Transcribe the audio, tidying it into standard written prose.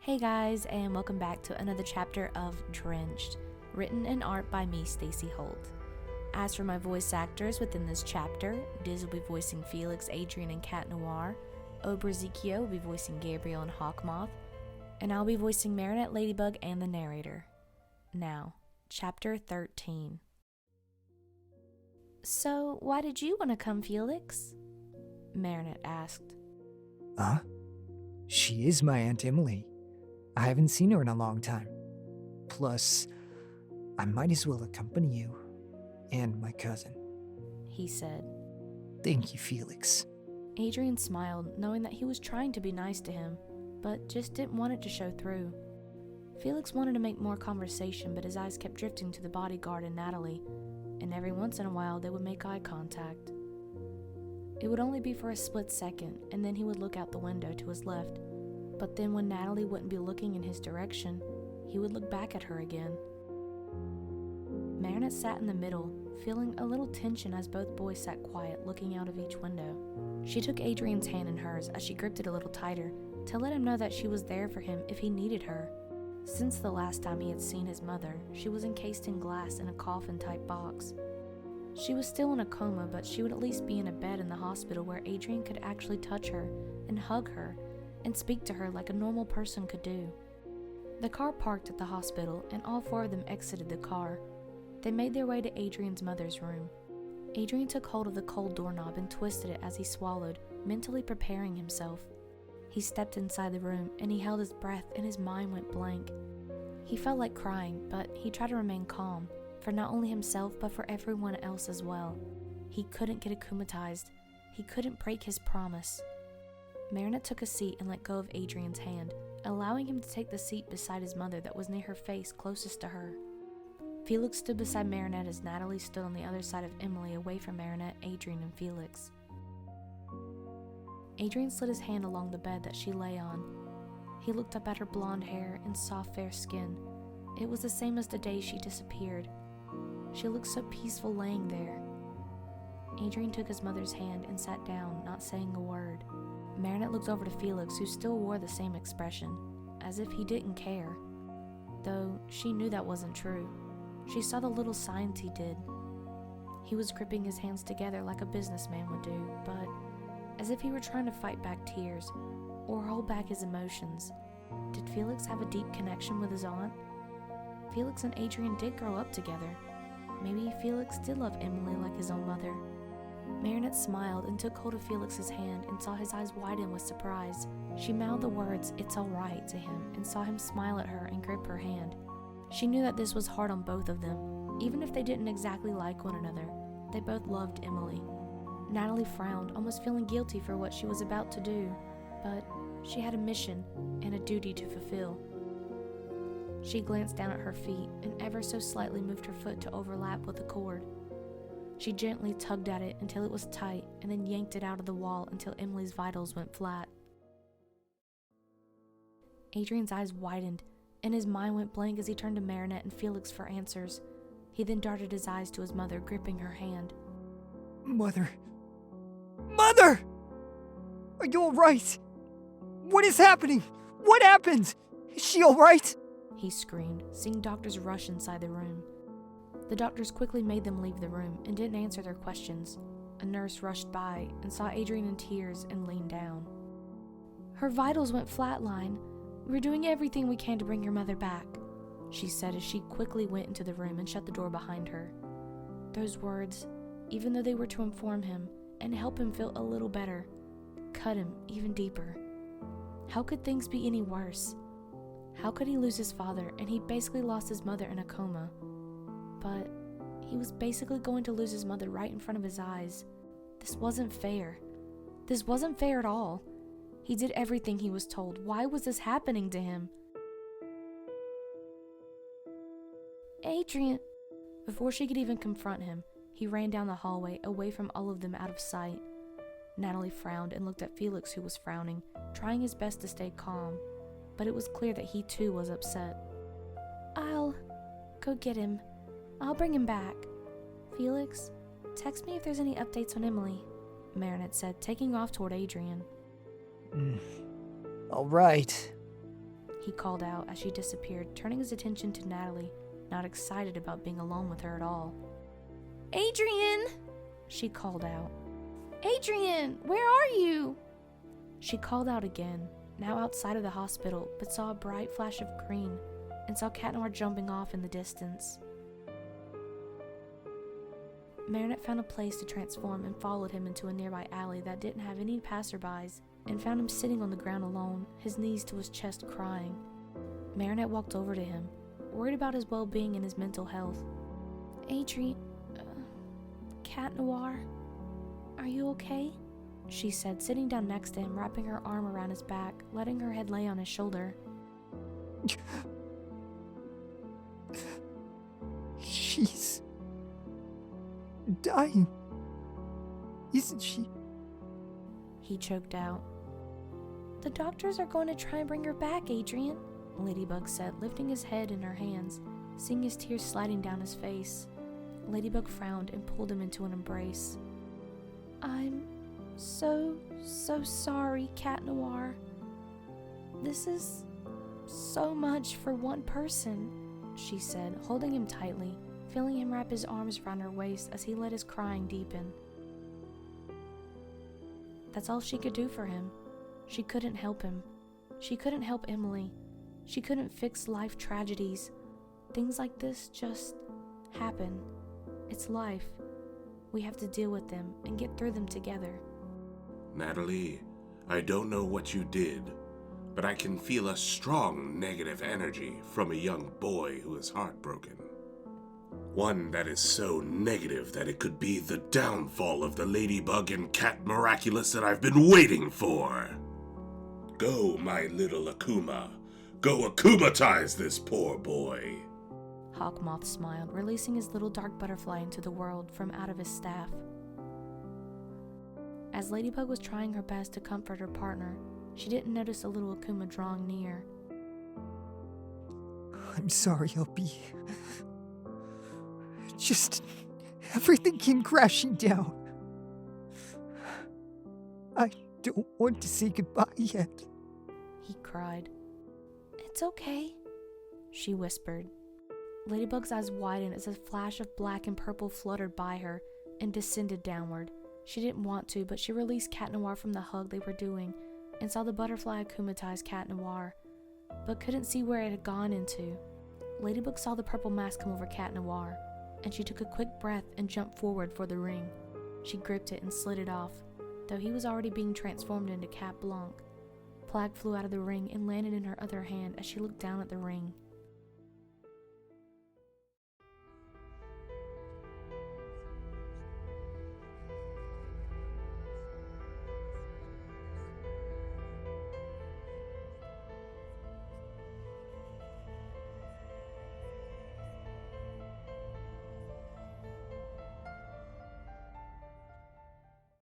Hey guys, and welcome back to another chapter of Drenched, written and art by me, Stacey Holt. As for my voice actors within this chapter, Diz will be voicing Felix, Adrien, and Cat Noir, Obrezikyo will be voicing Gabriel and Hawkmoth, and I'll be voicing Marinette, Ladybug, and the narrator. Now, Chapter 13. So, why did you want to come, Felix? Marinette asked. Huh? She is my Aunt Emily. I haven't seen her in a long time. Plus, I might as well accompany you and my cousin, he said. Thank you, Felix. Adrien smiled, knowing that he was trying to be nice to him, but just didn't want it to show through. Felix wanted to make more conversation, but his eyes kept drifting to the bodyguard and Nathalie, and every once in a while they would make eye contact. It would only be for a split second, and then he would look out the window to his left. But then when Nathalie wouldn't be looking in his direction, he would look back at her again. Marinette sat in the middle, feeling a little tension as both boys sat quiet, looking out of each window. She took Adrien's hand in hers as she gripped it a little tighter, to let him know that she was there for him if he needed her. Since the last time he had seen his mother, she was encased in glass in a coffin-type box. She was still in a coma, but she would at least be in a bed in the hospital where Adrien could actually touch her and hug her and speak to her like a normal person could do. The car parked at the hospital, and all four of them exited the car. They made their way to Adrien's mother's room. Adrien took hold of the cold doorknob and twisted it as he swallowed, mentally preparing himself. He stepped inside the room, and he held his breath, and his mind went blank. He felt like crying, but he tried to remain calm, for not only himself, but for everyone else as well. He couldn't get akumatized. He couldn't break his promise. Marinette took a seat and let go of Adrien's hand, allowing him to take the seat beside his mother that was near her face closest to her. Felix stood beside Marinette as Nathalie stood on the other side of Emily, away from Marinette, Adrien, and Felix. Adrien slid his hand along the bed that she lay on. He looked up at her blonde hair and soft, fair skin. It was the same as the day she disappeared. She looked so peaceful laying there. Adrien took his mother's hand and sat down, not saying a word. Marinette looked over to Felix, who still wore the same expression, as if he didn't care. Though she knew that wasn't true. She saw the little signs he did. He was gripping his hands together like a businessman would do, but as if he were trying to fight back tears, or hold back his emotions. Did Felix have a deep connection with his aunt? Felix and Adrien did grow up together. Maybe Felix did love Emily like his own mother. Marinette smiled and took hold of Felix's hand and saw his eyes widen with surprise. She mouthed the words, "It's all right," to him and saw him smile at her and grip her hand. She knew that this was hard on both of them. Even if they didn't exactly like one another, they both loved Emily. Nathalie frowned, almost feeling guilty for what she was about to do, but she had a mission and a duty to fulfill. She glanced down at her feet and ever so slightly moved her foot to overlap with the cord. She gently tugged at it until it was tight and then yanked it out of the wall until Emily's vitals went flat. Adrien's eyes widened and his mind went blank as he turned to Marinette and Felix for answers. He then darted his eyes to his mother, gripping her hand. Mother! Mother! Are you alright? What is happening? What happened? Is she alright? He screamed, seeing doctors rush inside the room. The doctors quickly made them leave the room and didn't answer their questions. A nurse rushed by and saw Adrien in tears and leaned down. "Her vitals went flatline. We're doing everything we can to bring your mother back," she said as she quickly went into the room and shut the door behind her. Those words, even though they were to inform him and help him feel a little better, cut him even deeper. How could things be any worse? How could he lose his father and he basically lost his mother in a coma? But he was basically going to lose his mother right in front of his eyes. This wasn't fair. This wasn't fair at all. He did everything he was told. Why was this happening to him? "Adrien!" Before she could even confront him, he ran down the hallway, away from all of them, out of sight. Nathalie frowned and looked at Felix, who was frowning, trying his best to stay calm, but it was clear that he too was upset. "I'll go get him. I'll bring him back. Felix, text me if there's any updates on Emily," Marinette said, taking off toward Adrien. Alright. he called out as she disappeared, turning his attention to Nathalie, not excited about being alone with her at all. Adrien! She called out. Adrien, where are you? She called out again, now outside of the hospital, but saw a bright flash of green and saw Cat Noir jumping off in the distance. Marinette found a place to transform and followed him into a nearby alley that didn't have any passerbys, and found him sitting on the ground alone, his knees to his chest crying. Marinette walked over to him, worried about his well-being and his mental health. Adrien, Cat Noir, are you okay? She said, sitting down next to him, wrapping her arm around his back, letting her head lay on his shoulder. She's dying, isn't she? He choked out. The doctors are going to try and bring her back, Adrien, Ladybug said, lifting his head in her hands, seeing his tears sliding down his face. Ladybug frowned and pulled him into an embrace. I'm so sorry, Cat Noir. This is so much for one person, she said, holding him tightly, feeling him wrap his arms around her waist as he let his crying deepen. That's all she could do for him. She couldn't help him. She couldn't help Emily. She couldn't fix life tragedies. Things like this just happen. It's life. We have to deal with them and get through them together. Nathalie, I don't know what you did, but I can feel a strong negative energy from a young boy who is heartbroken. One that is so negative that it could be the downfall of the Ladybug and Cat Miraculous that I've been waiting for. Go, my little Akuma. Go Akumatize this poor boy. Hawkmoth smiled, releasing his little dark butterfly into the world from out of his staff. As Ladybug was trying her best to comfort her partner, she didn't notice a little Akuma drawing near. I'm sorry, LB. Just everything came crashing down. I don't want to say goodbye yet. He cried. It's okay, she whispered. Ladybug's eyes widened as a flash of black and purple fluttered by her and descended downward. She didn't want to, but she released Cat Noir from the hug they were doing and saw the butterfly akumatize Cat Noir, but couldn't see where it had gone into. Ladybug saw the purple mask come over Cat Noir, and she took a quick breath and jumped forward for the ring. She gripped it and slid it off, though he was already being transformed into Cat Blanc. Plagg flew out of the ring and landed in her other hand as she looked down at the ring.